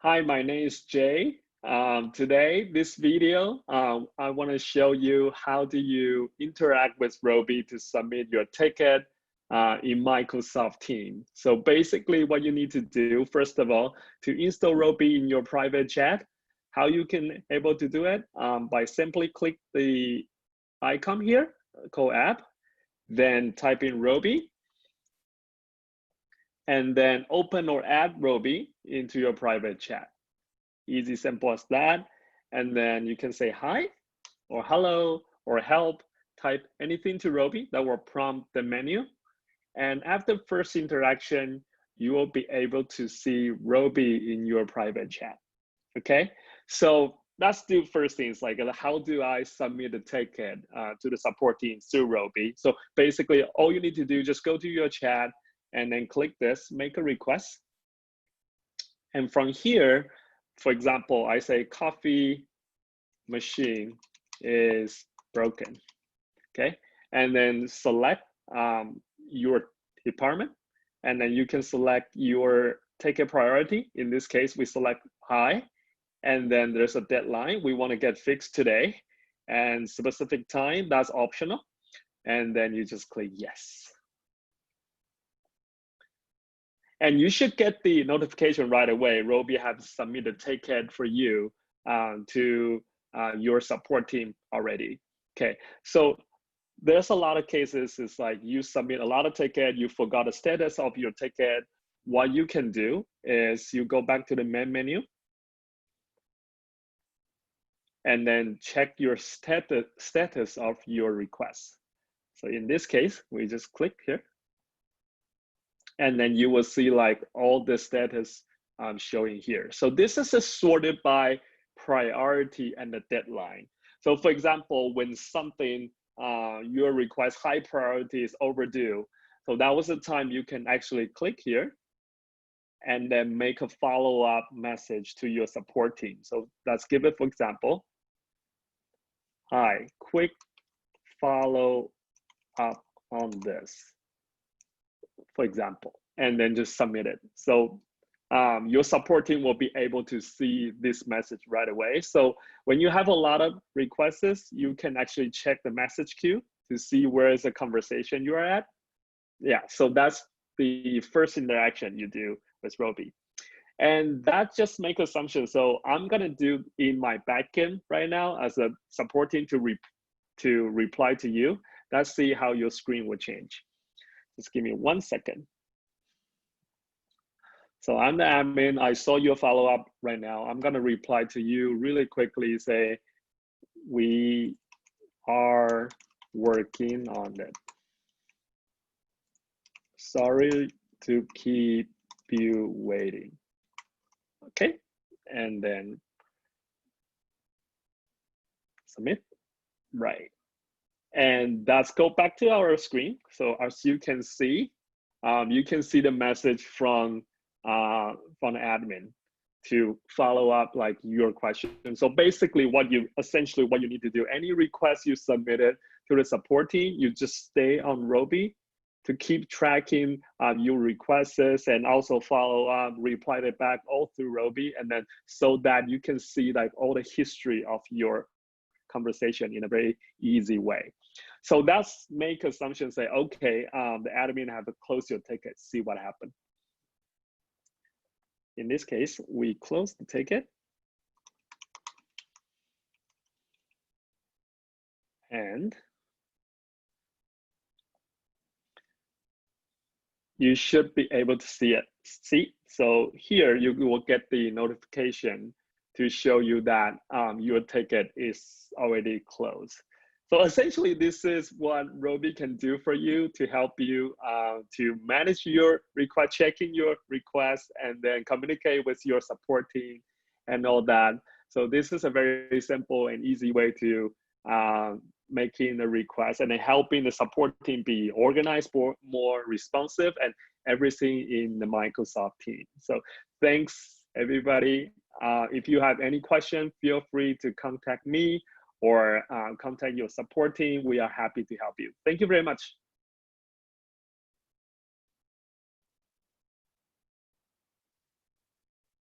Hi, my name is Jay. Today, this video, I want to show you how do you interact with Roby to submit your ticket in Microsoft Teams. So basically what you need to do, first of all, to install Roby in your private chat, how you can able to do it by simply click the icon here called app, then type in Roby, and then open or add Roby into your private chat. Easy, simple as that. And then you can say hi or hello or help, type anything to Roby that will prompt the menu. And after first interaction, you will be able to see Roby in your private chat. Okay, so let's do first things like how do I submit a ticket to the support team through Roby? So basically all you need to do, just go to your chat and then click this, make a request. And from here, for example, I say coffee machine is broken, okay? And then select your department, and then you can select your ticket priority. In this case, we select high, and then there's a deadline. We want to get fixed today, and specific time, that's optional. And then you just click yes. And you should get the notification right away. Roby has submitted a ticket for you to your support team already. Okay, so there's a lot of cases. It's like you submit a lot of ticket, you forgot the status of your ticket. What you can do is you go back to the main menu and then check your status of your request. So in this case, we just click here. And then you will see like all the status showing here. So this is sorted by priority and the deadline. So for example, when something, your request high priority is overdue, so that was the time you can actually click here and then make a follow-up message to your support team. So let's give it, for example, hi, quick follow up on this, for example, and then just submit it. So your support team will be able to see this message right away. So when you have a lot of requests, you can actually check the message queue to see where is the conversation you are at. Yeah, so that's the first interaction you do with Roby. And that just make assumptions. So I'm gonna do in my backend right now as a support team to reply to you. Let's see how your screen will change. Just give me 1 second. So I'm the admin. I saw your follow-up right now. I'm going to reply to you really quickly, say, we are working on it. Sorry to keep you waiting. Okay, and then submit. Right. And let's go back to our screen. So as you can see the message from admin to follow up like your question. So basically what you need to do, any request you submitted to the support team, you just stay on Roby to keep tracking your requests and also follow up, reply it back all through Roby, and then so that you can see like all the history of your conversation in a very easy way. So that's make assumptions, say, okay, the admin have to close your ticket, see what happened. In this case, we close the ticket. And you should be able to see it. See, so here you will get the notification to show you that your ticket is already closed. So essentially, this is what Roby can do for you to help you to manage your request, checking your requests, and then communicate with your support team and all that. So this is a very simple and easy way to making a request and then helping the support team be organized, more responsive, and everything in the Microsoft team. So thanks, everybody. If you have any question, feel free to contact me or contact your support team. We are happy to help you. Thank you very much.